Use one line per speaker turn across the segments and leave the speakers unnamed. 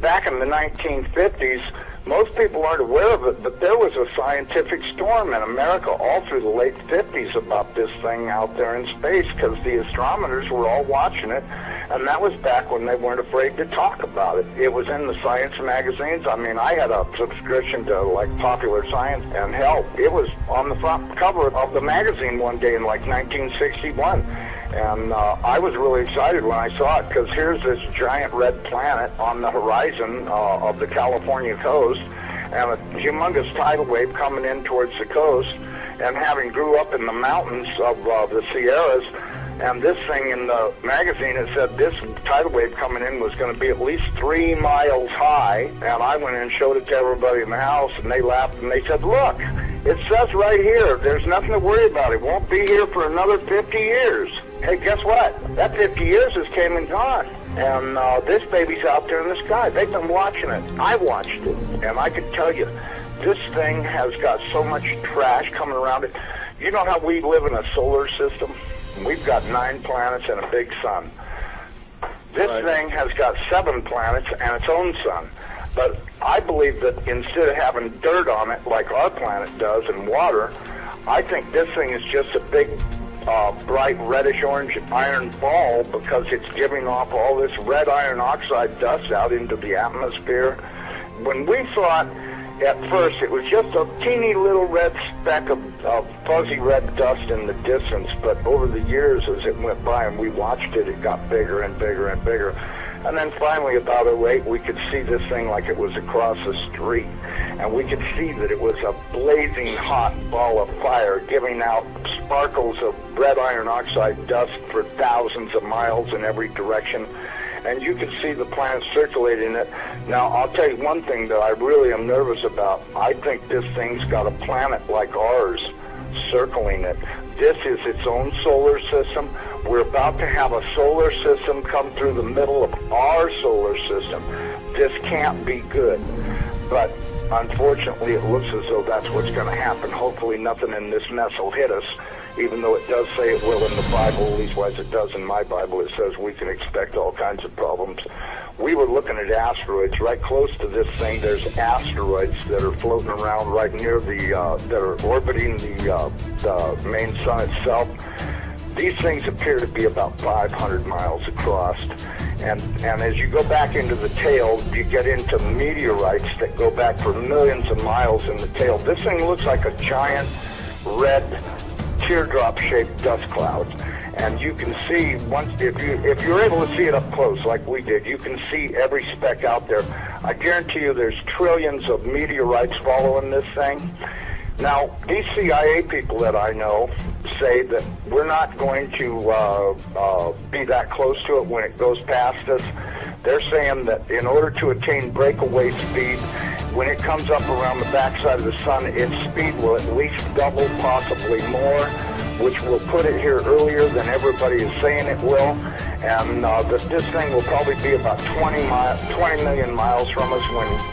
back in the 1950s, most people aren't aware of it, but there was a scientific storm in America all through the late 50s about this thing out there in space, because the astronomers were all watching it, and that was back when they weren't afraid to talk about it. It was in the science magazines. I mean, I had a subscription to, like, Popular Science, and hell, it was on the front cover of the magazine one day in, like, 1961. And I was really excited when I saw it, because here's this giant red planet on the horizon of the California coast, and a humongous tidal wave coming in towards the coast, and having grew up in the mountains of the Sierras, and this thing in the magazine, it said this tidal wave coming in was going to be at least 3 miles high, and I went in and showed it to everybody in the house, and they laughed, and they said, look, it says right here, there's nothing to worry about. It won't be here for another 50 years. Hey, guess what? That 50 years has came and gone. And this baby's out there in the sky. They've been watching it. I watched it. And I can tell you, this thing has got so much trash coming around it. You know how we live in a solar system? We've got 9 planets and a big sun. This thing has got 7 planets and its own sun. But I believe that instead of having dirt on it like our planet does and water, I think this thing is just a big bright reddish-orange iron ball, because it's giving off all this red iron oxide dust out into the atmosphere. When we saw it at first, it was just a teeny little red speck of fuzzy red dust in the distance, but over the years as it went by and we watched it, it got bigger and bigger and bigger. And then finally, about 2008, we could see this thing like it was across the street. And we could see that it was a blazing hot ball of fire giving out sparkles of red iron oxide dust for thousands of miles in every direction. And you could see the planet circulating it. Now, I'll tell you one thing that I really am nervous about. I think this thing's got a planet like ours circling it. This is its own solar system. We're about to have a solar system come through the middle of our solar system. This can't be good. But unfortunately, it looks as though that's what's going to happen. Hopefully nothing in this mess will hit us, even though it does say it will in the Bible, at least as it does in my Bible. It says we can expect all kinds of problems. We were looking at asteroids right close to this thing. There's asteroids that are floating around right near that are orbiting the main sun itself. These things appear to be about 500 miles across. And as you go back into the tail, you get into meteorites that go back for millions of miles in the tail. This thing looks like a giant red teardrop-shaped dust cloud. And you can see, if you're able to see it up close like we did, you can see every speck out there. I guarantee you there's trillions of meteorites following this thing. Now, these CIA people that I know say that we're not going to be that close to it when it goes past us. They're saying that in order to attain breakaway speed, when it comes up around the backside of the sun, its speed will at least double, possibly more, which will put it here earlier than everybody is saying it will. And that this thing will probably be about 20 million miles from us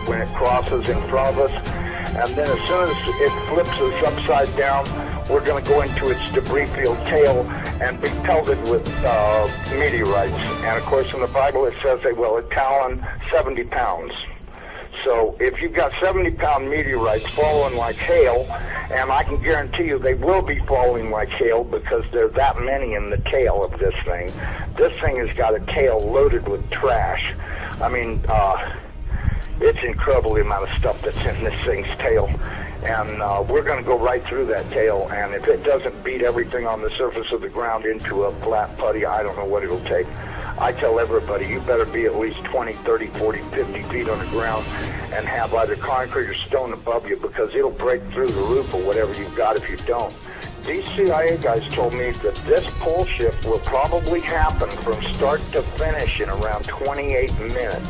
when it crosses in front of us. And then as soon as it flips us upside down, we're going to go into its debris field tail and be pelted with meteorites. And of course in the Bible it says they will talon 70 pounds. So if you've got 70-pound meteorites falling like hail, and I can guarantee you they will be falling like hail because there are that many in the tail of this thing. This thing has got a tail loaded with trash. I mean, it's incredible the amount of stuff that's in this thing's tail. And we're going to go right through that tail, and if it doesn't beat everything on the surface of the ground into a flat putty, I don't know what it'll take. I tell everybody, you better be at least 20, 30, 40, 50 feet on the ground and have either concrete or stone above you, because it'll break through the roof or whatever you've got if you don't. These CIA guys told me that this pole shift will probably happen from start to finish in around 28 minutes.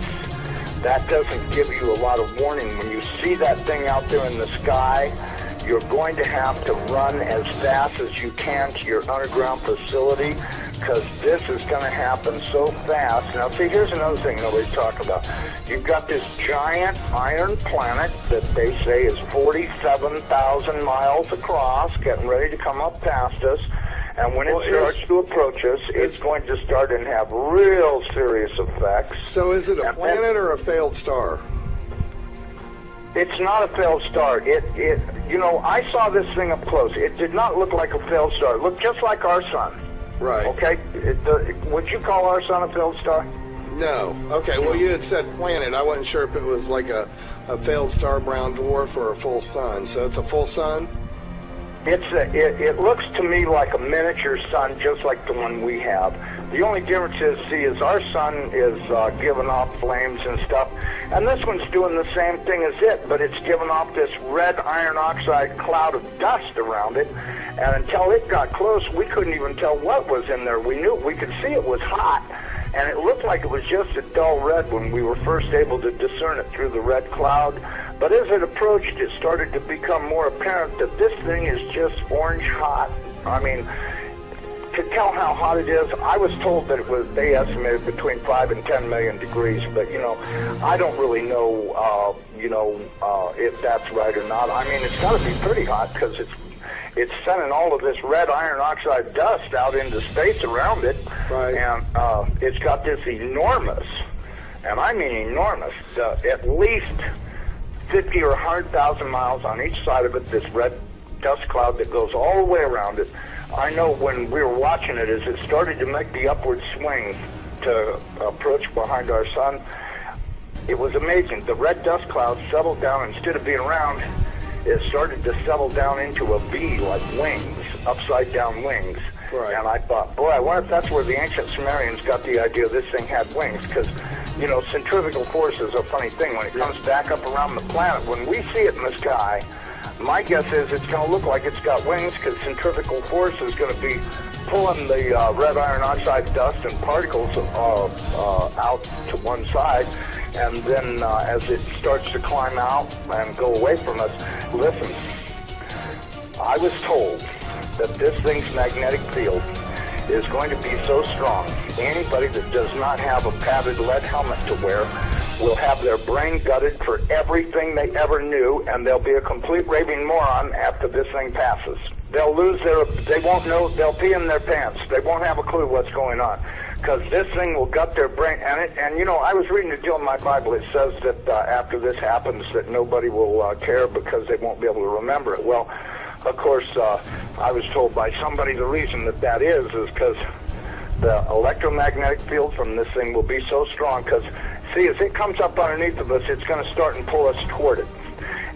That doesn't give you a lot of warning. When you see that thing out there in the sky, you're going to have to run as fast as you can to your underground facility, because this is going to happen so fast. Now, see, here's another thing nobody's talking about. You've got this giant iron planet that they say is 47,000 miles across, getting ready to come up past us. And when it starts to approach us, it's going to start and have real serious effects.
So is it a planet or a failed star?
It's not a failed star. You know, I saw this thing up close. It did not look like a failed star. It looked just like our sun.
Right.
Okay? Would you call our sun a failed star?
No. Okay, well, you had said planet. I wasn't sure if it was like a failed star, brown dwarf, or a full sun. So it's a full sun?
It looks to me like a miniature sun, just like the one we have. The only difference is our sun is giving off flames and stuff, and this one's doing the same thing as it, but it's giving off this red iron oxide cloud of dust around it, and until it got close, we couldn't even tell what was in there. We could see it was hot, and it looked like it was just a dull red when we were first able to discern it through the red cloud. But as it approached, it started to become more apparent that this thing is just orange hot. I mean, to tell how hot it is, I was told that they estimated between 5 and 10 million degrees, but, you know, I don't really know, if that's right or not. I mean, it's got to be pretty hot because it's sending all of this red iron oxide dust out into space around it.
Right.
And it's got this enormous, and I mean enormous, at least 50 or 100,000 miles on each side of it, this red dust cloud that goes all the way around it. I know when we were watching it, as it started to make the upward swing to approach behind our sun, it was amazing. The red dust cloud settled down. Instead of being round, it started to settle down into a V, like wings, upside down wings.
Right.
And I thought, boy, I wonder if that's where the ancient Sumerians got the idea this thing had wings, because, you know, centrifugal force is a funny thing. When it comes back up around the planet, when we see it in the sky, my guess is it's going to look like it's got wings, because centrifugal force is going to be pulling the red iron oxide dust and particles out to one side, and then as it starts to climb out and go away from us, listen, I was told that this thing's magnetic field is going to be so strong, anybody that does not have a padded lead helmet to wear will have their brain gutted for everything they ever knew, and they'll be a complete raving moron after this thing passes. They'll they won't know, they'll pee in their pants. They won't have a clue what's going on, because this thing will gut their brain. And you know, I was reading a deal in my Bible. It says that after this happens, that nobody will care because they won't be able to remember it. Well, of course, I was told by somebody the reason that is because the electromagnetic field from this thing will be so strong, because, see, as it comes up underneath of us, it's going to start and pull us toward it.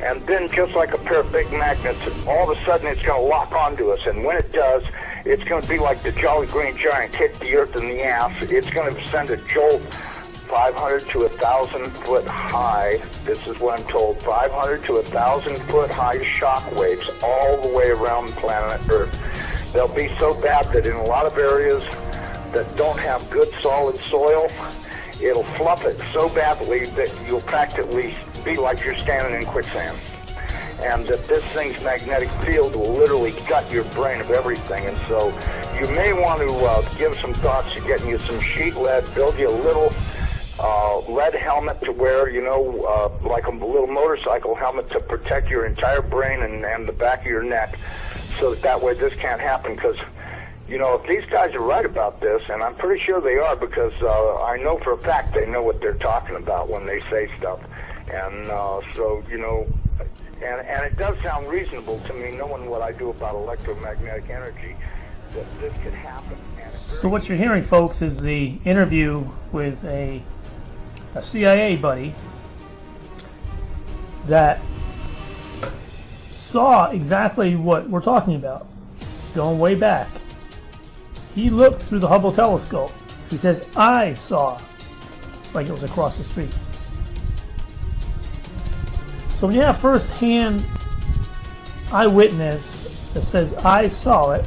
And then, just like a pair of big magnets, all of a sudden it's going to lock onto us. And when it does, it's going to be like the Jolly Green Giant hit the earth in the ass. It's going to send a jolt 500 to 1,000 foot high. This is what I'm told. 500 to 1,000 foot high shock waves all the way around planet Earth. They'll be so bad that in a lot of areas that don't have good solid soil, it'll fluff it so badly that you'll practically be like you're standing in quicksand. And that this thing's magnetic field will literally gut your brain of everything. And so you may want to give some thoughts to getting you some sheet lead, build you a little lead helmet to wear, you know, like a little motorcycle helmet to protect your entire brain and the back of your neck, so that way this can't happen. Because, you know, if these guys are right about this, and I'm pretty sure they are, because I know for a fact they know what they're talking about when they say stuff. And so, you know, and it does sound reasonable to me, knowing what I do about electromagnetic energy, that this could happen.
So what you're hearing, folks, is the interview with a CIA buddy that saw exactly what we're talking about, going way back. He looked through the Hubble telescope. He says, I saw, like it was across the street. So when you have first-hand eyewitness that says, I saw it,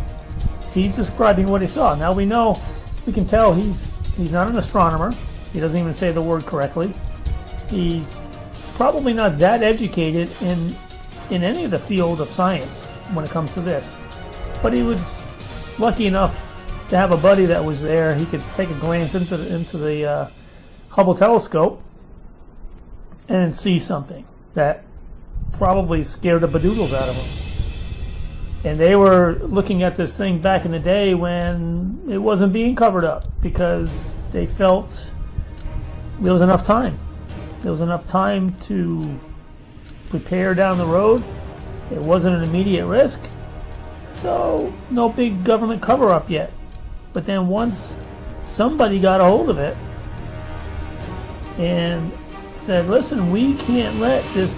he's describing what he saw. Now we know, we can tell he's not an astronomer. He doesn't even say the word correctly. He's probably not that educated in any of the field of science when it comes to this. But he was lucky enough to have a buddy that was there. He could take a glance into the Hubble telescope and see something that probably scared the bedoodles out of him. And they were looking at this thing back in the day when it wasn't being covered up, because they felt there was enough time. There was enough time to prepare down the road. It wasn't an immediate risk, so no big government cover-up yet. But then once somebody got a hold of it and said, listen, we can't let this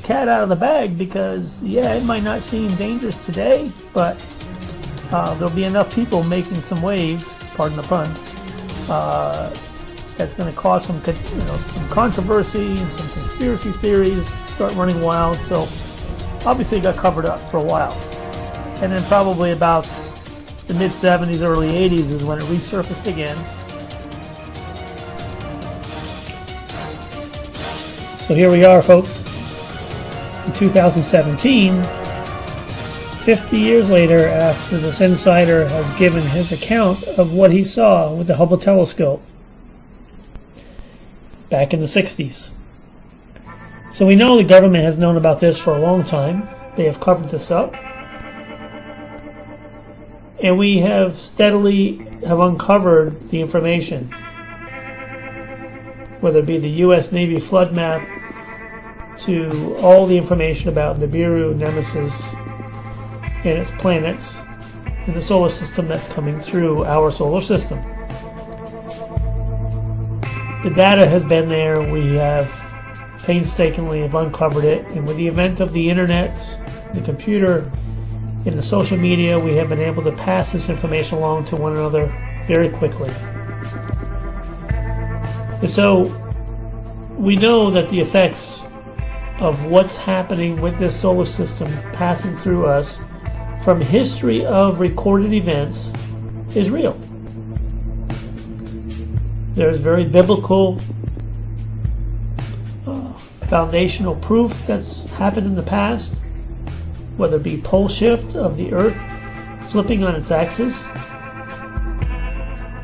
cat out of the bag, because it might not seem dangerous today, but there'll be enough people making some waves, pardon the pun, that's going to cause some controversy and some conspiracy theories start running wild. So obviously it got covered up for a while, and then probably about the mid 70s, early 80s is when it resurfaced again. So here we are, folks, in 2017, 50 years later, after this insider has given his account of what he saw with the Hubble telescope back in the 60s. So we know the government has known about this for a long time. They have covered this up. And we have steadily uncovered the information, whether it be the U.S. Navy flood map, to all the information about Nibiru, Nemesis, and its planets in the solar system that's coming through our solar system. The data has been there. We have painstakingly uncovered it, and with the advent of the internet, the computer, and the social media, we have been able to pass this information along to one another very quickly. And so we know that the effects of what's happening with this solar system passing through us from history of recorded events is real. There's very biblical foundational proof that's happened in the past, whether it be pole shift of the Earth flipping on its axis,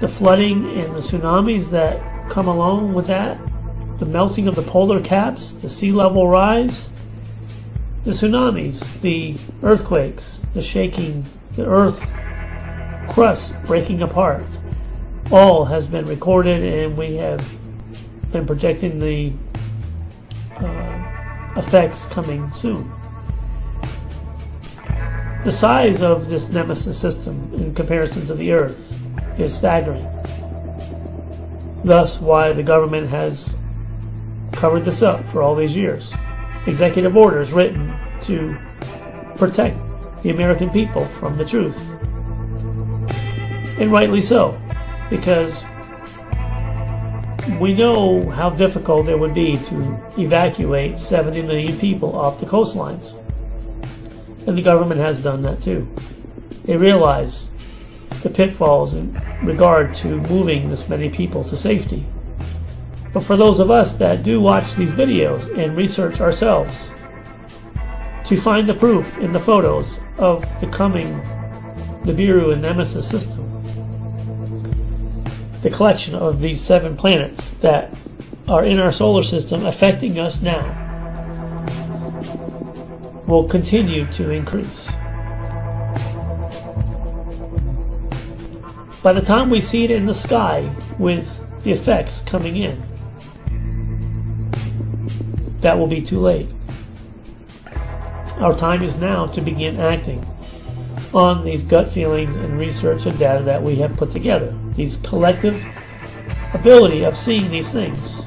the flooding and the tsunamis that come along with that, the melting of the polar caps, the sea level rise, the tsunamis, the earthquakes, the shaking, the Earth crust breaking apart, all has been recorded, and we have been projecting the effects coming soon. The size of this Nemesis system in comparison to the Earth is staggering. Thus why the government has covered this up for all these years. Executive orders written to protect the American people from the truth. And rightly so, because we know how difficult it would be to evacuate 70 million people off the coastlines. And the government has done that too. They realize the pitfalls in regard to moving this many people to safety. But for those of us that do watch these videos and research ourselves, to find the proof in the photos of the coming Nibiru and Nemesis system, the collection of these 7 planets that are in our solar system affecting us now, will continue to increase. By the time we see it in the sky with the effects coming in, that will be too late. Our time is now to begin acting on these gut feelings and research and data that we have put together, these collective ability of seeing these things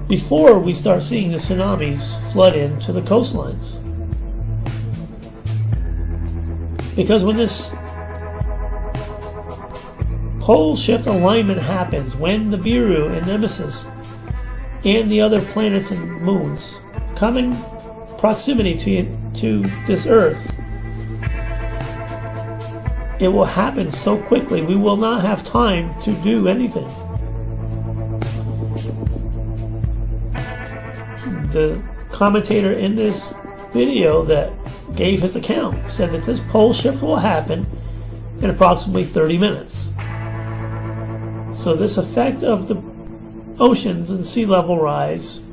before we start seeing the tsunamis flood into the coastlines. Because when this pole shift alignment happens, when Nibiru and Nemesis and the other planets and moons come in proximity to this Earth, it will happen so quickly we will not have time to do anything. The commentator in this video that gave his account said that this pole shift will happen in approximately 30 minutes. So this effect of the oceans and sea level rise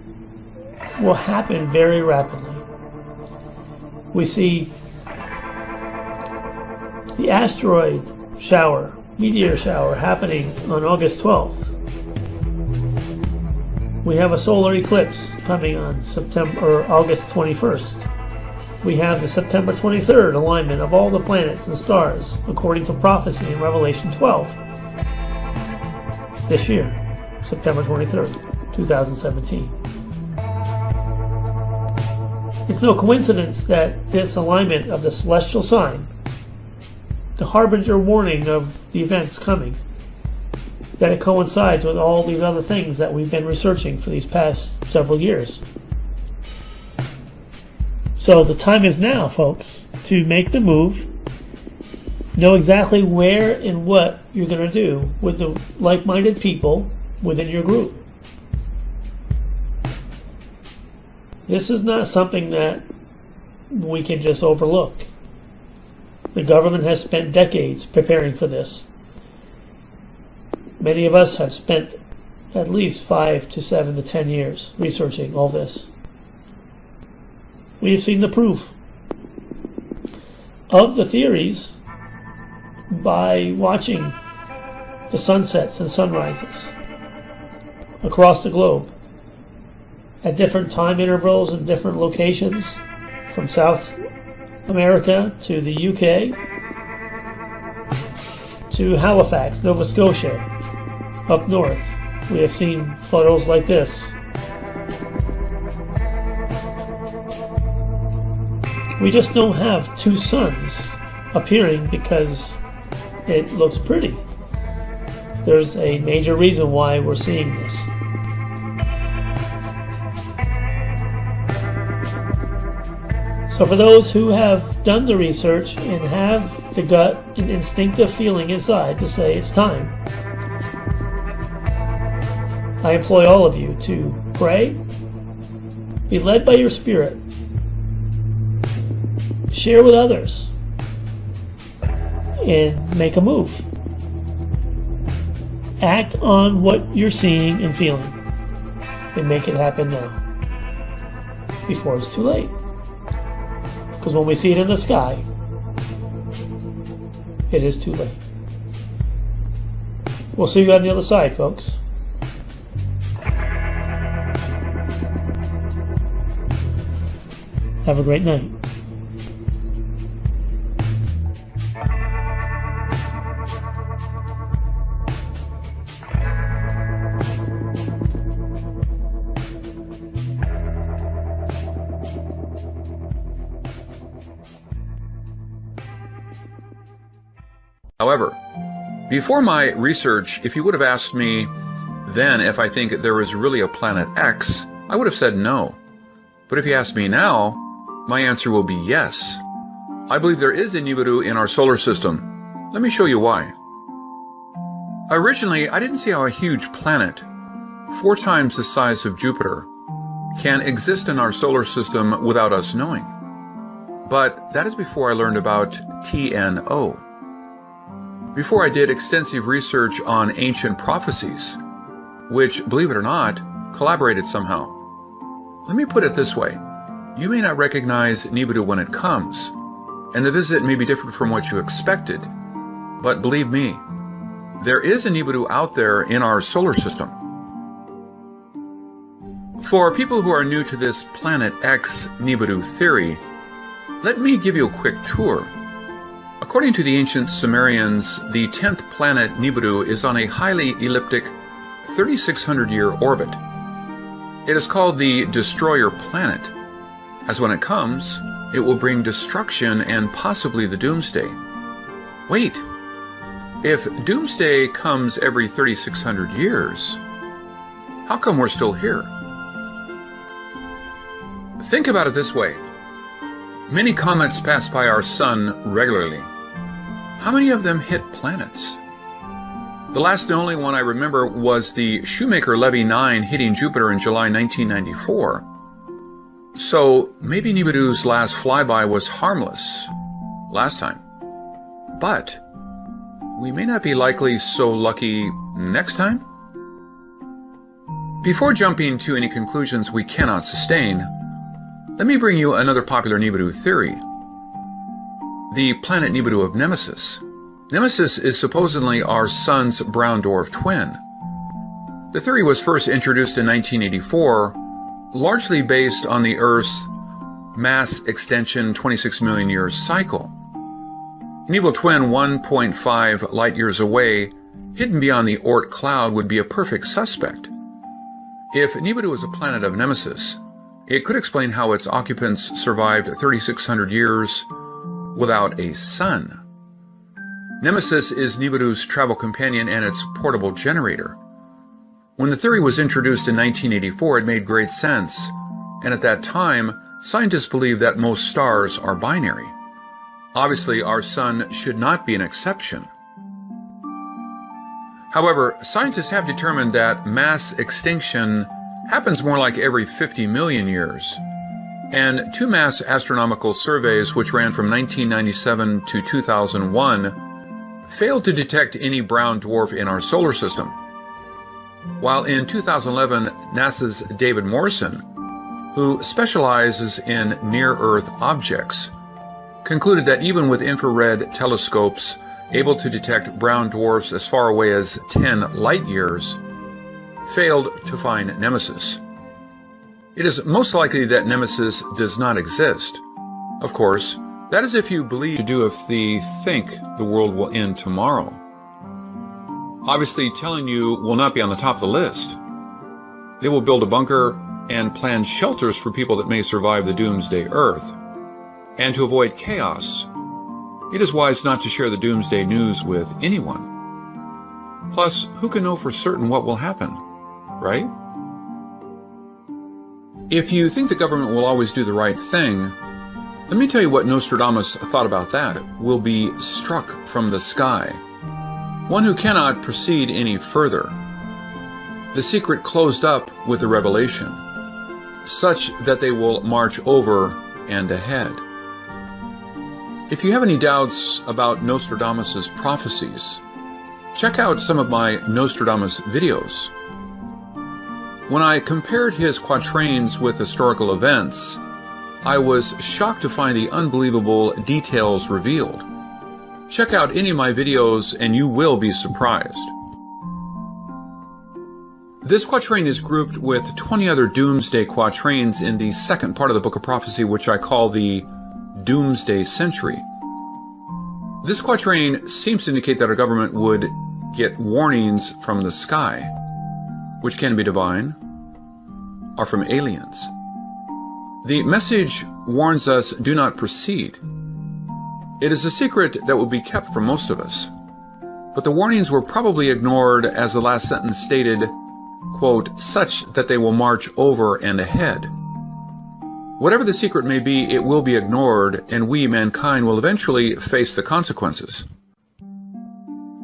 will happen very rapidly. We see the asteroid shower, meteor shower, happening on August 12th. We have a solar eclipse coming on August 21st. We have the September 23rd alignment of all the planets and stars, according to prophecy in Revelation 12. This year, September 23rd, 2017. It's no coincidence that this alignment of the celestial sign, the harbinger warning of the events coming, that it coincides with all these other things that we've been researching for these past several years. So the time is now, folks, to make the move, know exactly where and what you're going to do with the like-minded people within your group. This is not something that we can just overlook. The government has spent decades preparing for this. Many of us have spent at least 5 to 7 to 10 years researching all this. We have seen the proof of the theories by watching the sunsets and sunrises across the globe at different time intervals and different locations, from South America to the UK to Halifax, Nova Scotia, up north. We have seen photos like this. We just don't have two suns appearing because it looks pretty. There's a major reason why we're seeing this. So for those who have done the research and have the gut and instinctive feeling inside to say it's time, I employ all of you to pray, be led by your spirit, share with others, and make a move. Act on what you're seeing and feeling and make it happen now, before it's too late. Because when we see it in the sky, it is too late. We'll see you on the other side, folks. Have a great night.
However, before my research, if you would have asked me then if I think there is really a planet X, I would have said no. But if you ask me now, my answer will be yes. I believe there is a Nibiru in our solar system. Let me show you why. Originally, I didn't see how a huge planet, 4 times the size of Jupiter, can exist in our solar system without us knowing. But that is before I learned about TNO. Before I did extensive research on ancient prophecies, which, believe it or not, collaborated somehow. Let me put it this way. You may not recognize Nibiru when it comes, and the visit may be different from what you expected, but believe me, there is a Nibiru out there in our solar system. For people who are new to this Planet X Nibiru theory, let me give you a quick tour. According to the ancient Sumerians, the 10th planet Nibiru is on a highly elliptic 3,600-year orbit. It is called the Destroyer Planet, as when it comes, it will bring destruction and possibly the Doomsday. Wait, if Doomsday comes every 3,600 years, how come we're still here? Think about it this way. Many comets pass by our sun regularly. How many of them hit planets? The last and only one I remember was the Shoemaker-Levy 9 hitting Jupiter in July 1994. So maybe Nibiru's last flyby was harmless last time. But we may not be likely so lucky next time. Before jumping to any conclusions we cannot sustain, let me bring you another popular Nibiru theory. the planet Nibiru of Nemesis. Nemesis is supposedly our Sun's brown dwarf twin. The theory was first introduced in 1984, largely based on the Earth's mass extension 26 million years cycle. An evil twin 1.5 light years away, hidden beyond the Oort cloud, would be a perfect suspect. If Nibiru is a planet of Nemesis, it could explain how its occupants survived 3,600 years without a sun. Nemesis is Nibiru's travel companion and its portable generator. When the theory was introduced in 1984, it made great sense, and at that time, scientists believed that most stars are binary. Obviously, our Sun should not be an exception. However, scientists have determined that mass extinction happens more like every 50 million years, and two mass astronomical surveys, which ran from 1997 to 2001, failed to detect any brown dwarf in our solar system. While in 2011, NASA's David Morrison, who specializes in near-Earth objects, concluded that even with infrared telescopes able to detect brown dwarfs as far away as 10 light years, failed to find Nemesis. It is most likely that Nemesis does not exist. Of course, that is if you believe to do if they think the world will end tomorrow. Obviously, telling you will not be on the top of the list. They will build a bunker and plan shelters for people that may survive the doomsday Earth. And to avoid chaos, it is wise not to share the doomsday news with anyone. Plus, who can know for certain what will happen, right? If you think the government will always do the right thing, let me tell you what Nostradamus thought about that. Will be struck from the sky. One who cannot proceed any further. The secret closed up with the revelation, such that they will march over and ahead. If you have any doubts about Nostradamus' prophecies, check out some of my Nostradamus videos. When I compared his quatrains with historical events, I was shocked to find the unbelievable details revealed. Check out any of my videos and you will be surprised. This quatrain is grouped with 20 other doomsday quatrains in the second part of the Book of Prophecy, which I call the Doomsday Century. This quatrain seems to indicate that our government would get warnings from the sky, which can be divine or from aliens. The message warns us, do not proceed. It is a secret that will be kept from most of us, but the warnings were probably ignored, as the last sentence stated, quote, such that they will march over and ahead. Whatever the secret may be, it will be ignored, and we, mankind, will eventually face the consequences.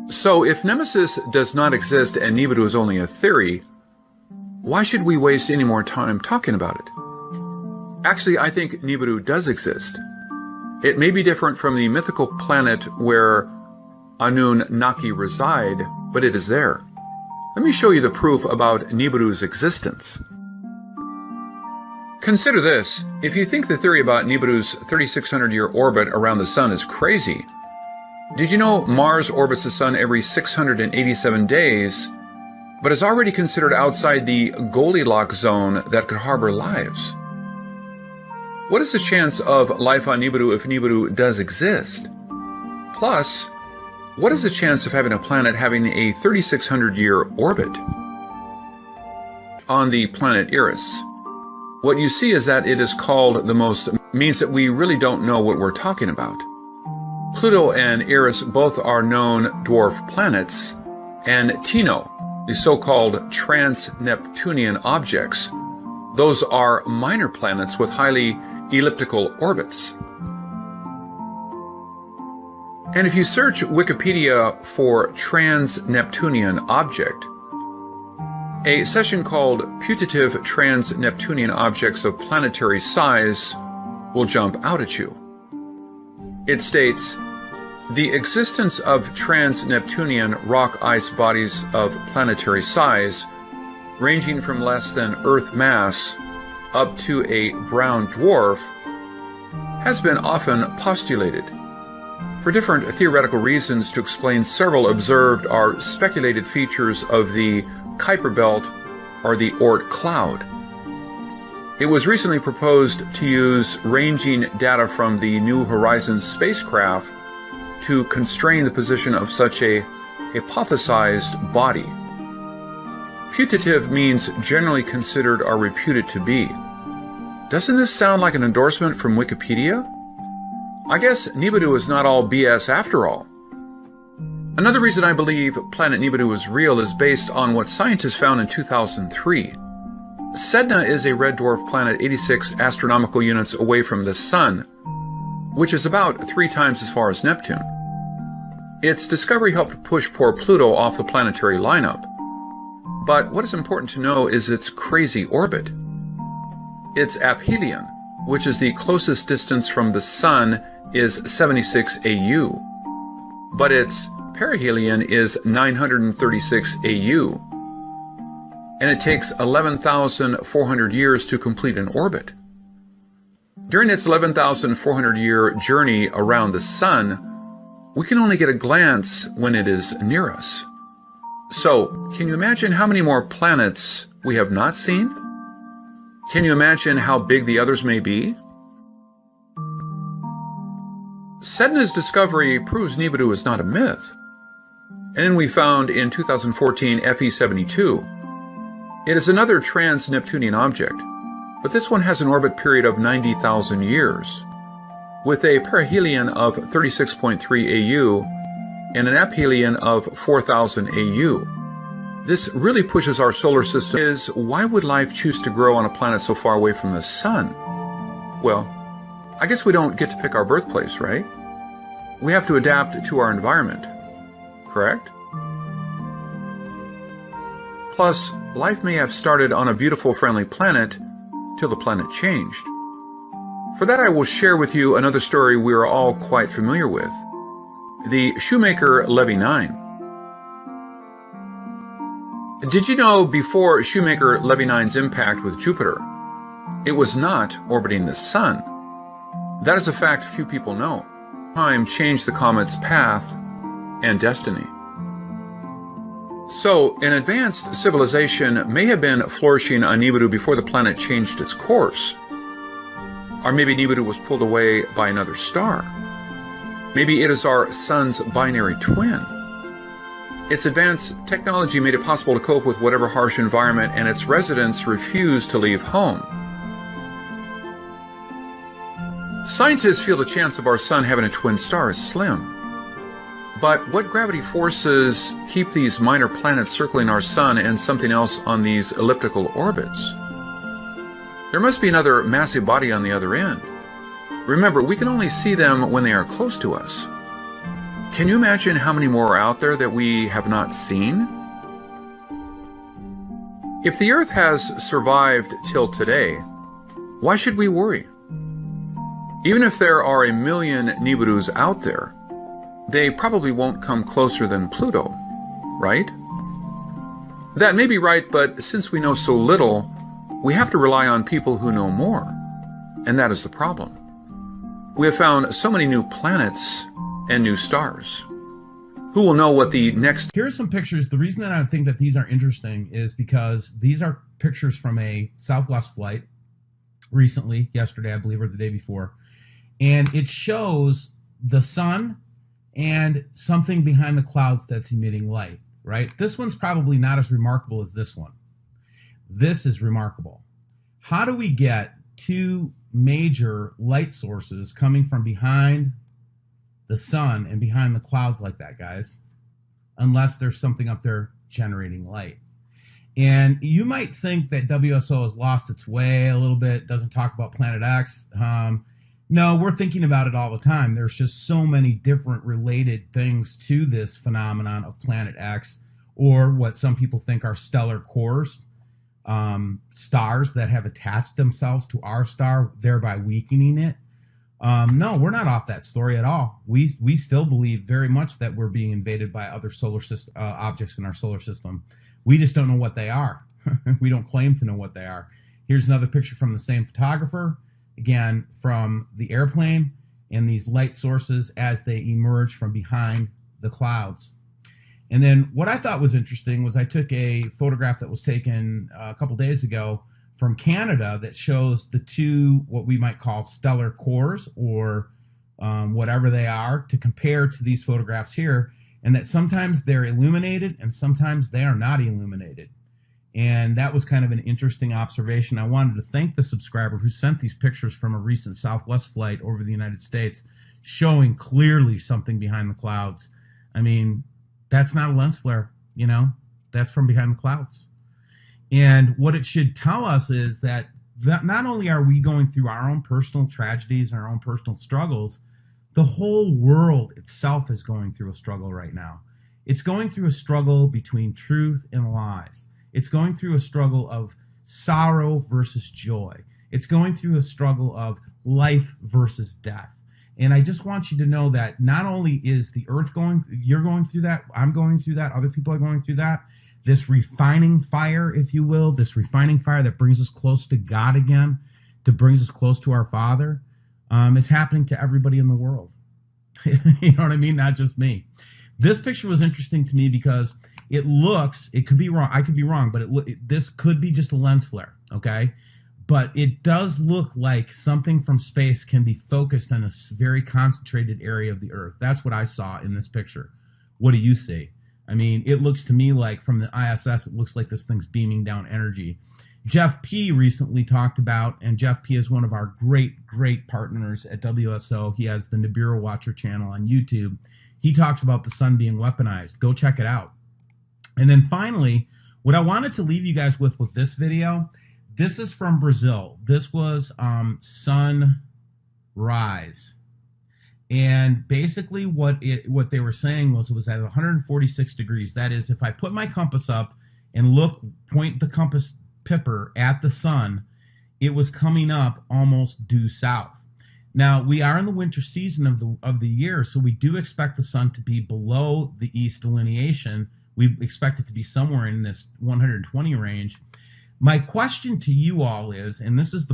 So, if Nemesis does not exist and Nibiru is only a theory, why should we waste any more time talking about it? Actually, I think Nibiru does exist. It may be different from the mythical planet where Anunnaki reside, but it is there. Let me show you the proof about Nibiru's existence. Consider this. If you think the theory about Nibiru's 3,600-year orbit around the Sun is crazy, did you know Mars orbits the Sun every 687 days, but is already considered outside the Goldilocks zone that could harbor lives? What is the chance of life on Nibiru if Nibiru does exist? Plus, what is the chance of having a planet having a 3,600-year orbit? On the planet Eris, what you see is that it is called the most, means that we really don't know what we're talking about. Pluto and Eris both are known dwarf planets, and Tino, the so-called trans-Neptunian objects, those are minor planets with highly elliptical orbits. And if you search Wikipedia for trans-Neptunian object, a section called Putative Trans-Neptunian Objects of Planetary Size will jump out at you. It states, the existence of trans-Neptunian rock ice bodies of planetary size, ranging from less than Earth mass up to a brown dwarf, has been often postulated. for different theoretical reasons to explain several observed or speculated features of the Kuiper Belt or the Oort cloud. It was recently proposed to use ranging data from the New Horizons spacecraft to constrain the position of such a hypothesized body. Putative means generally considered or reputed to be. Doesn't this sound like an endorsement from Wikipedia? I guess Nibiru is not all BS after all. Another reason I believe planet Nibiru is real is based on what scientists found in 2003. Sedna is a red dwarf planet 86 astronomical units away from the Sun, which is about 3 times as far as Neptune. Its discovery helped push poor Pluto off the planetary lineup. But what is important to know is its crazy orbit. Its aphelion, which is the closest distance from the Sun, is 76 AU, but its perihelion is 936 AU, and it takes 11,400 years to complete an orbit. During its 11,400-year journey around the Sun, we can only get a glance when it is near us. So, can you imagine how many more planets we have not seen? Can you imagine how big the others may be? Sedna's discovery proves Nibiru is not a myth. And then we found in 2014 FE72. It is another trans-Neptunian object, but this one has an orbit period of 90,000 years, with a perihelion of 36.3 AU and an aphelion of 4,000 AU. This really pushes our solar system. Why would life choose to grow on a planet so far away from the Sun? Well, I guess we don't get to pick our birthplace, right? We have to adapt to our environment, correct? Plus, life may have started on a beautiful, friendly planet till the planet changed. For that, I will share with you another story we are all quite familiar with, the Shoemaker-Levy 9. Did you know before Shoemaker-Levy 9's impact with Jupiter, it was not orbiting the Sun? That is a fact few people know. Time changed the comet's path and destiny. So, an advanced civilization may have been flourishing on Nibiru before the planet changed its course. Or maybe Nibiru was pulled away by another star. Maybe it is our Sun's binary twin. Its advanced technology made it possible to cope with whatever harsh environment, and its residents refused to leave home. Scientists feel the chance of our Sun having a twin star is slim. But what gravity forces keep these minor planets circling our Sun and something else on these elliptical orbits? There must be another massive body on the other end. Remember, we can only see them when they are close to us. Can you imagine how many more are out there that we have not seen? If the Earth has survived till today, why should we worry? Even if there are a million Nibirus out there, they probably won't come closer than Pluto, right? That may be right, but since we know so little, we have to rely on people who know more, and that is the problem. We have found so many new planets and new stars. Who will know what the next...
Here are some pictures. The reason that I think that these are interesting is because these are pictures from a Southwest flight recently, yesterday, I believe, or the day before. And it shows the Sun and something behind the clouds that's emitting light, right? This one's probably not as remarkable as this one. This is remarkable. How do we get two major light sources coming from behind the Sun and behind the clouds like that, guys? Unless there's something up there generating light. And you might think that WSO has lost its way a little bit, doesn't talk about Planet X. No, we're thinking about it all the time. There's just so many different related things to this phenomenon of Planet X, or what some people think are stellar cores, stars that have attached themselves to our star, thereby weakening it. No, we're not off that story at all. We still believe very much that we're being invaded by other solar system objects in our solar system. We just don't know what they are. We don't claim to know what they are. Here's another picture from the same photographer, again from the airplane, and these light sources as they emerge from behind the clouds. And then what I thought was interesting was I took a photograph that was taken a couple days ago from Canada that shows the two, what we might call stellar cores, or whatever they are, to compare to these photographs here, and that sometimes they're illuminated and sometimes they are not illuminated. And that was kind of an interesting observation. I wanted to thank the subscriber who sent these pictures from a recent Southwest flight over the United States, showing clearly something behind the clouds. I mean, that's not a lens flare, you know, that's from behind the clouds. And what it should tell us is that not only are we going through our own personal tragedies and our own personal struggles, the whole world itself is going through a struggle right now. It's going through a struggle between truth and lies. It's going through a struggle of sorrow versus joy. It's going through a struggle of life versus death. And I just want you to know that not only is the earth you're going through that, I'm going through that, other people are going through that. This refining fire, if you will, this refining fire that brings us close to God again, that brings us close to our Father, is happening to everybody in the world. You know what I mean? Not just me. This picture was interesting to me because it could be wrong, I could be wrong, but this could be just a lens flare, okay? But it does look like something from space can be focused on a very concentrated area of the Earth. That's what I saw in this picture. What do you see? I mean, it looks to me like from the ISS, it looks like this thing's beaming down energy. Jeff P. recently talked about, and Jeff P. is one of our great partners at WSO. He has the Nibiru Watcher channel on YouTube. He talks about the sun being weaponized. Go check it out. And then finally, what I wanted to leave you guys with this video, this is from Brazil. This was sunrise. And basically what they were saying was it was at 146 degrees. That is, if I put my compass up and point the compass pipper at the sun, it was coming up almost due south. Now, we are in the winter season of the year, so we do expect the sun to be below the east delineation. We expect it to be somewhere in this 120 range. My question to you all is, and this is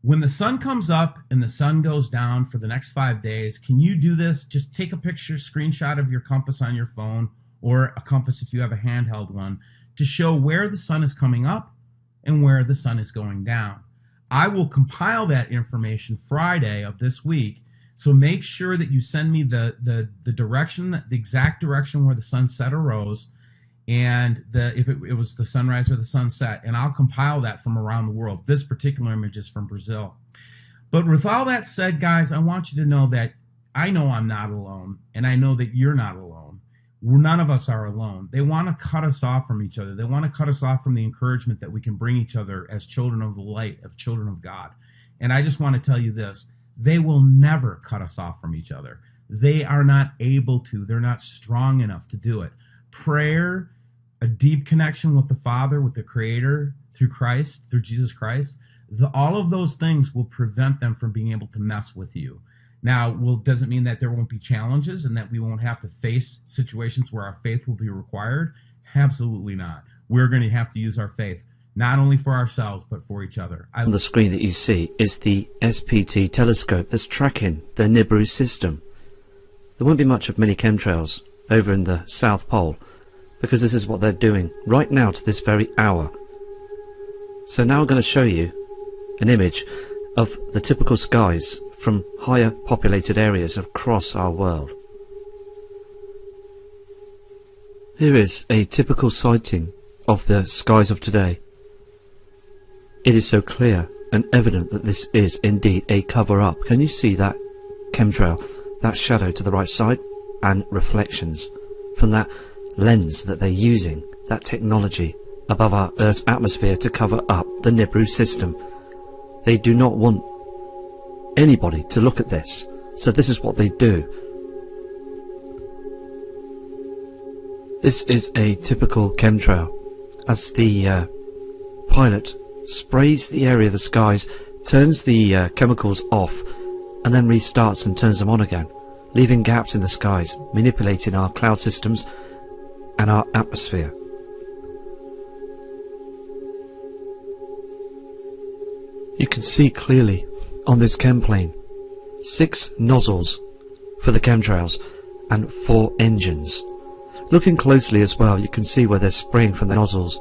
when the sun comes up and the sun goes down for the next 5 days, can you do this? Just take a picture, screenshot of your compass on your phone, or a compass if you have a handheld one, to show where the sun is coming up and where the sun is going down. I will compile that information Friday of this week, so make sure that you send me the direction, the exact direction where the sun set or rose, and if it was the sunrise or the sunset, and I'll compile that from around the world. This particular image is from Brazil. But with all that said, guys, I want you to know that I know I'm not alone, and I know that you're not alone. None of us are alone. They want to cut us off from each other. They want to cut us off from the encouragement that we can bring each other as children of the light, of children of God. And I just want to tell you this. They will never cut us off from each other. They are not able to. They're not strong enough to do it. Prayer, a deep connection with the Father, with the Creator, through Christ, through Jesus Christ, all of those things will prevent them from being able to mess with you. Now, doesn't mean that there won't be challenges and that we won't have to face situations where our faith will be required. Absolutely not. We're going to have to use our faith, not only for ourselves, but for each other.
On the screen that you see is the SPT telescope that's tracking the Nibiru system. There won't be much of mini chemtrails over in the South Pole, because this is what they're doing right now to this very hour. So now I'm going to show you an image of the typical skies from higher populated areas across our world. Here is a typical sighting of the skies of today. It is so clear and evident that this is indeed a cover-up. Can you see that chemtrail, that shadow to the right side, and reflections from that lens that they're using, that technology above our Earth's atmosphere to cover up the Nibiru system? They do not want anybody to look at this, so this is what they do. This is a typical chemtrail as the pilot sprays the area of the skies, turns the chemicals off, and then restarts and turns them on again, leaving gaps in the skies, manipulating our cloud systems and our atmosphere. You can see clearly on this chem plane 6 nozzles for the chemtrails and 4 engines. Looking closely as well, you can see where they're spraying from the nozzles.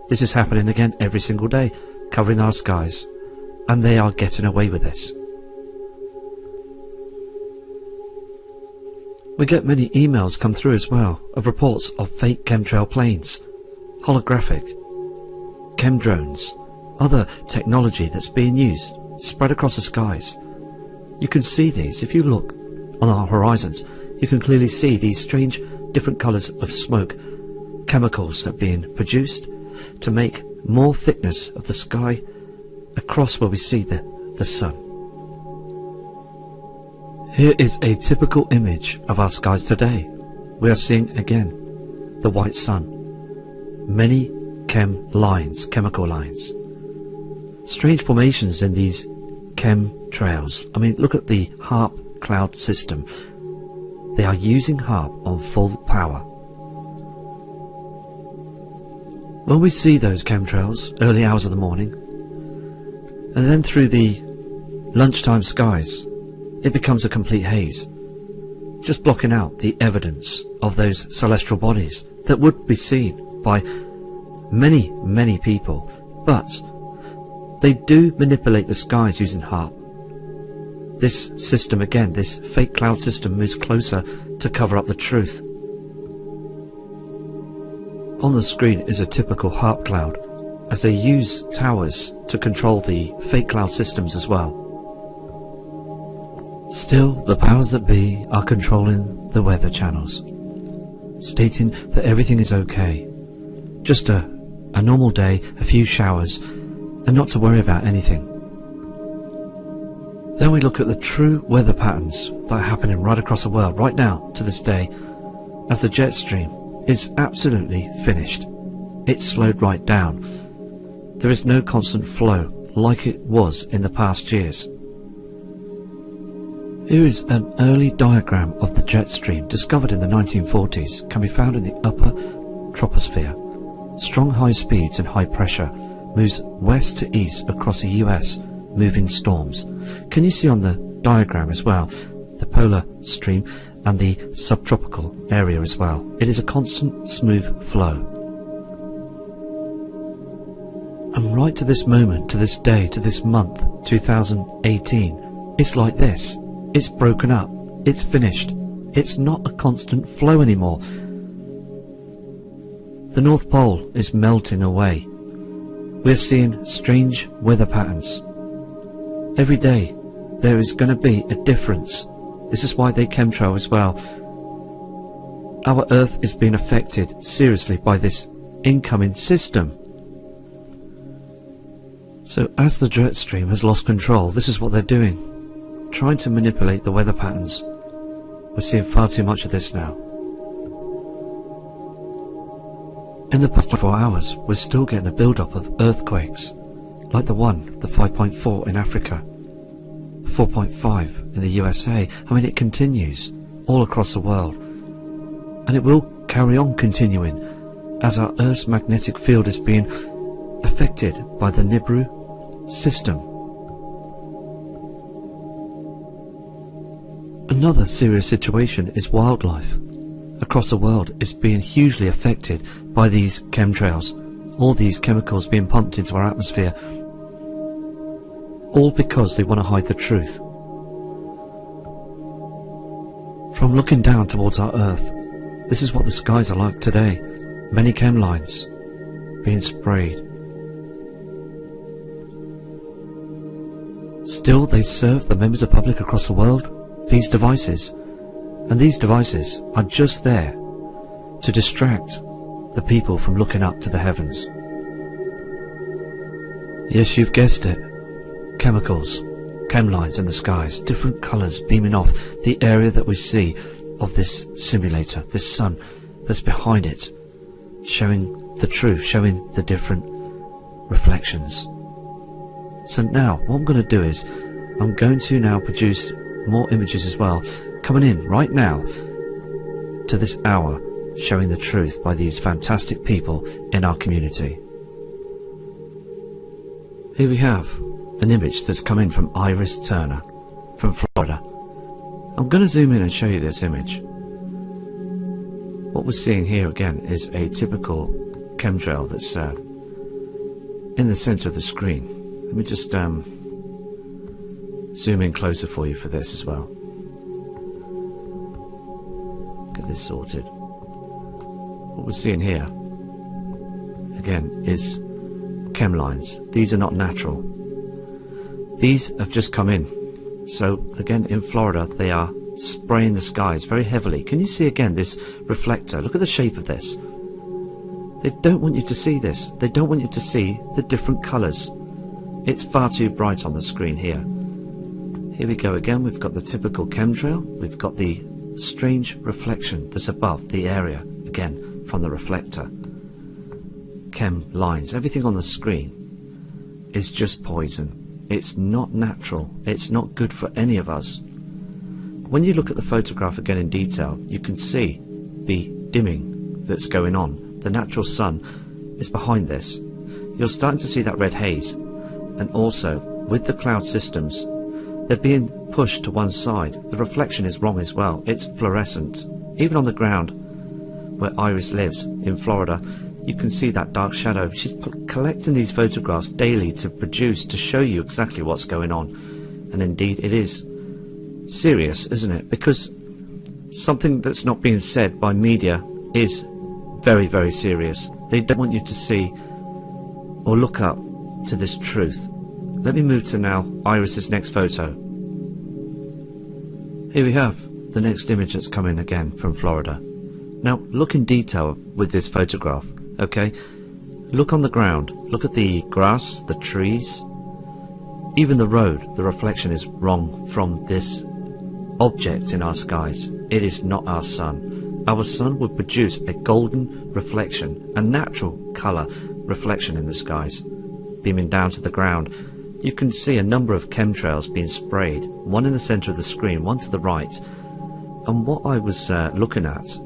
This is happening again every single day, covering our skies, and they are getting away with this. We get many emails come through as well of reports of fake chemtrail planes, holographic, chem drones, other technology that's being used, spread across the skies. You can see these. If you look on our horizons, you can clearly see these strange different colours of smoke, chemicals that are being produced to make more thickness of the sky across where we see the sun. Here is a typical image of our skies today. We are seeing again the white sun. Many chemical lines. Strange formations in these chemtrails. I mean, look at the HARP cloud system. They are using HARP on full power. When we see those chemtrails early hours of the morning, and then through the lunchtime skies, it becomes a complete haze, just blocking out the evidence of those celestial bodies that would be seen by many, many people. But they do manipulate the skies using HARP. This system again, this fake cloud system, moves closer to cover up the truth. On the screen is a typical HARP cloud, as they use towers to control the fake cloud systems as well. Still, the powers that be are controlling the weather channels, stating that everything is okay. Just a normal day, a few showers, and not to worry about anything. Then we look at the true weather patterns that are happening right across the world right now to this day, as the jet stream is absolutely finished. It's slowed right down. There is no constant flow like it was in the past years. Here is an early diagram of the jet stream discovered in the 1940s, can be found in the upper troposphere. Strong high speeds and high pressure moves west to east across the US, moving storms. Can you see on the diagram as well the polar stream and the subtropical area as well? It is a constant smooth flow. And right to this moment, to this day, to this month, 2018, it's like this. It's broken up. It's finished. It's not a constant flow anymore. The North Pole is melting away. We're seeing strange weather patterns. Every day there is going to be a difference. This is why they chemtrail as well. Our Earth is being affected seriously by this incoming system. So as the jet stream has lost control, this is what they're doing, trying to manipulate the weather patterns. We're seeing far too much of this now. In the past 24 hours, we're still getting a build-up of earthquakes, like the 5.4 in Africa, 4.5 in the USA. I mean, it continues all across the world, and it will carry on continuing as our Earth's magnetic field is being affected by the Nibiru system. Another serious situation is wildlife across the world is being hugely affected by these chemtrails, all these chemicals being pumped into our atmosphere, all because they want to hide the truth. From looking down towards our Earth, this is what the skies are like today. Many chem lines being sprayed. Still, they serve the members of the public across the world, these devices, and these devices are just there to distract the people from looking up to the heavens. Yes, you've guessed it. Chemicals, chem lines in the skies, different colours beaming off the area that we see of this simulator, this sun that's behind it, showing the truth, showing the different reflections. So now, what I'm going to do is, I'm going to now produce more images as well, coming in right now to this hour, showing the truth by these fantastic people in our community. Here we have an image that's come in from Iris Turner from Florida. I'm going to zoom in and show you this image. What we're seeing here again is a typical chemtrail that's in the center of the screen. Let me just zoom in closer for you for this as well. Get this sorted. What we're seeing here again is chem lines. These are not natural. These have just come in. So again, in Florida, they are spraying the skies very heavily. Can you see again this reflector? Look at the shape of this. They don't want you to see this. They don't want you to see the different colours. It's far too bright on the screen here. Here we go again. We've got the typical chemtrail. We've got the strange reflection that's above the area, again, from the reflector. Chem lines. Everything on the screen is just poison. It's not natural. It's not good for any of us. When you look at the photograph again in detail, you can see the dimming that's going on. The natural sun is behind this. You're starting to see that red haze. And also, with the cloud systems, they're being pushed to one side. The reflection is wrong as well. It's fluorescent. Even on the ground where Iris lives in Florida, you can see that dark shadow. She's collecting these photographs daily to produce, to show you exactly what's going on. And indeed it is serious, isn't it? Because something that's not being said by media is very, very serious. They don't want you to see or look up to this truth. Let me move to now Iris's next photo. Here we have the next image that's coming again from Florida. Now look in detail with this photograph. Okay, look on the ground, look at the grass, the trees, even the road. The reflection is wrong from this object in our skies. It is not our sun. Our sun would produce a golden reflection, a natural colour reflection in the skies. Beaming down to the ground, you can see a number of chemtrails being sprayed, one in the centre of the screen, one to the right. And what I was looking at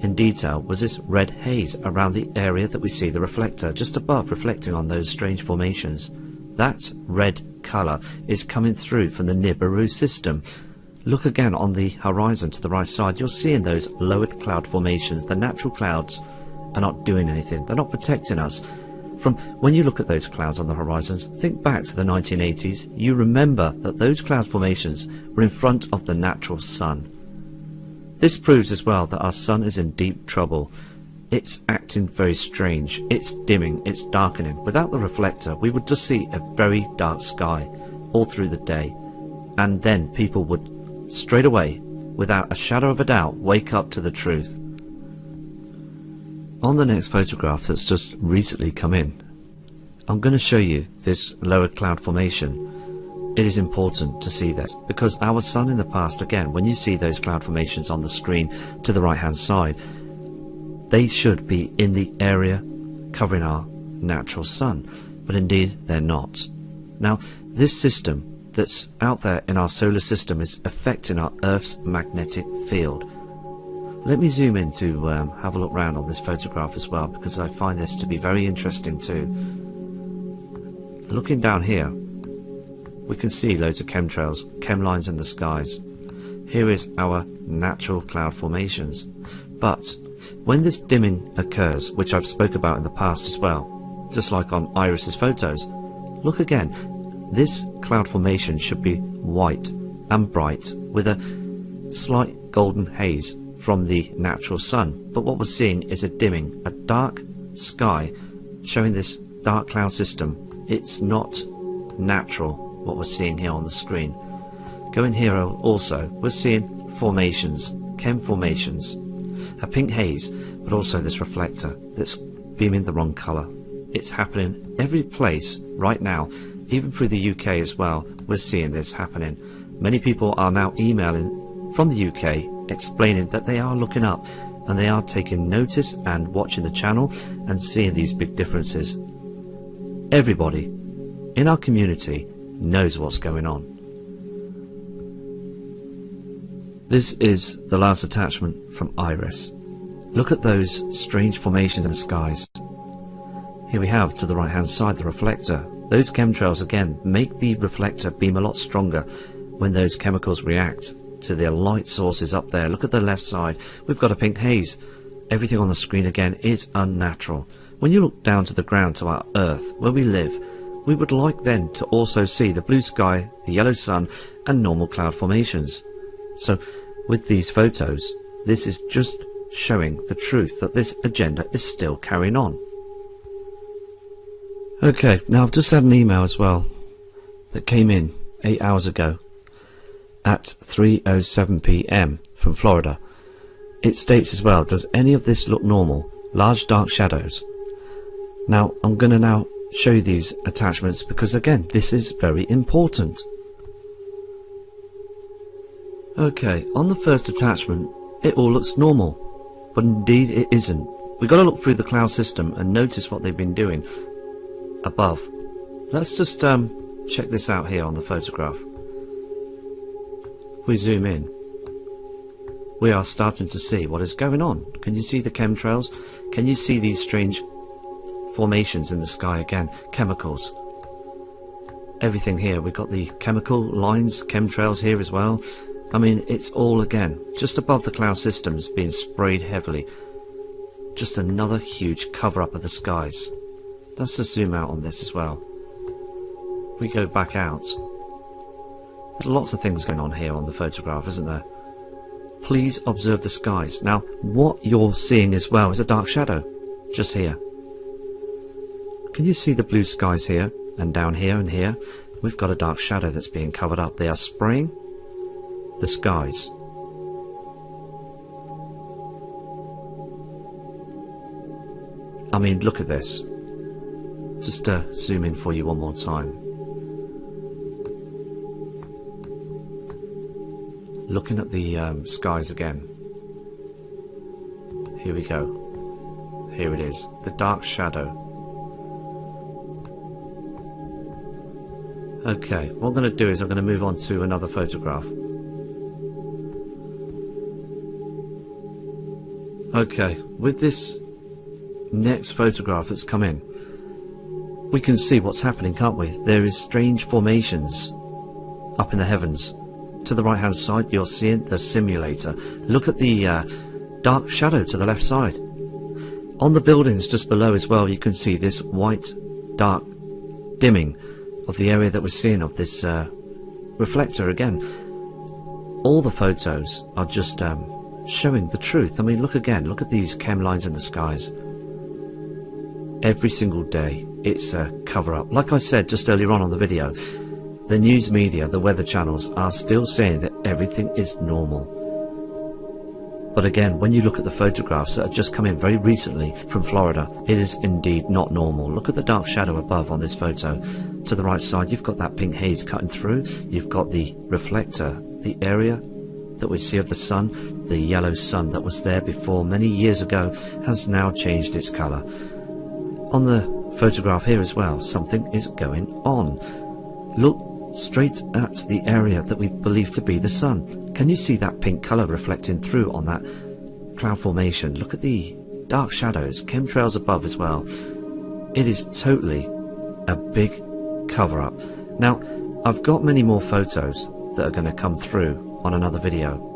in detail was this red haze around the area that we see the reflector just above, reflecting on those strange formations. That red colour is coming through from the Nibiru system. Look again on the horizon to the right side. You're seeing those lowered cloud formations. The natural clouds are not doing anything. They're not protecting us. From when you look at those clouds on the horizons, think back to the 1980s. You remember that those cloud formations were in front of the natural sun. This proves as well that our sun is in deep trouble. It's acting very strange. It's dimming. It's darkening. Without the reflector, we would just see a very dark sky all through the day. And then people would straight away, without a shadow of a doubt, wake up to the truth. On the next photograph that's just recently come in, I'm going to show you this lower cloud formation. It is important to see that because our sun in the past, again, when you see those cloud formations on the screen to the right hand side, they should be in the area covering our natural sun, but indeed they're not. Now this system that's out there in our solar system is affecting our Earth's magnetic field. Let me zoom in to have a look round on this photograph as well, because I find this to be very interesting too. Looking down here, we can see loads of chemtrails, chem lines in the skies. Here is our natural cloud formations. But when this dimming occurs, which I've spoke about in the past as well, just like on Iris's photos, look again. This cloud formation should be white and bright with a slight golden haze from the natural sun. But what we're seeing is a dimming, a dark sky showing this dark cloud system. It's not natural what we're seeing here on the screen. Going here also, we're seeing formations, chem formations, a pink haze, but also this reflector that's beaming the wrong colour. It's happening every place right now, even through the UK as well. We're seeing this happening. Many people are now emailing from the UK explaining that they are looking up and they are taking notice and watching the channel and seeing these big differences. Everybody in our community knows what's going on. This is the last attachment from Iris. Look at those strange formations in the skies. Here we have to the right hand side the reflector. Those chemtrails again make the reflector beam a lot stronger when those chemicals react. to the light sources up there. Look at the left side. We've got a pink haze. Everything on the screen again is unnatural. When you look down to the ground, to our Earth, where we live, we would like then to also see the blue sky, the yellow sun, and normal cloud formations. So, with these photos, this is just showing the truth that this agenda is still carrying on. Okay, now I've just had an email as well that came in 8 hours ago at 3:07 p.m. from Florida. It states as well, does any of this look normal? Large dark shadows. Now, I'm going to now show you these attachments because again, this is very important. Okay, on the first attachment, it all looks normal, but indeed it isn't. We've got to look through the cloud system and notice what they've been doing above. Let's just check this out here on the photograph. If we zoom in, we are starting to see what is going on. Can you see the chemtrails? Can you see these strange formations in the sky again? Chemicals. Everything here. We've got the chemical lines, chemtrails here as well. I mean, it's all again just above the cloud systems being sprayed heavily. Just another huge cover up of the skies. Let's just zoom out on this as well. We go back out. There's lots of things going on here on the photograph, isn't there? Please observe the skies. Now, what you're seeing as well is a dark shadow, just here. Can you see the blue skies here, and down here and here? We've got a dark shadow that's being covered up. They are spraying the skies. I mean, look at this. Just zoom in for you one more time. Looking at the skies again. Here we go. Here it is. The dark shadow. Okay, what I'm going to do is I'm going to move on to another photograph. Okay, with this next photograph that's come in, we can see what's happening, can't we? There is strange formations up in the heavens. To the right hand side you're seeing the simulator. Look at the dark shadow to the left side. On the buildings just below as well you can see this white dark dimming of the area that we're seeing of this reflector again. All the photos are just showing the truth. I mean, look again, look at these chem lines in the skies. Every single day it's a cover up. Like I said just earlier on the video, the news media, the weather channels are still saying that everything is normal. But again, when you look at the photographs that have just come in very recently from Florida, it is indeed not normal. Look at the dark shadow above on this photo. To the right side you've got that pink haze cutting through. You've got the reflector, the area that we see of the sun. The yellow sun that was there before many years ago has now changed its colour. On the photograph here as well, something is going on. Look straight at the area that we believe to be the sun. Can you see that pink colour reflecting through on that cloud formation? Look at the dark shadows, chemtrails above as well. It is totally a big cover up. Now, I've got many more photos that are going to come through on another video.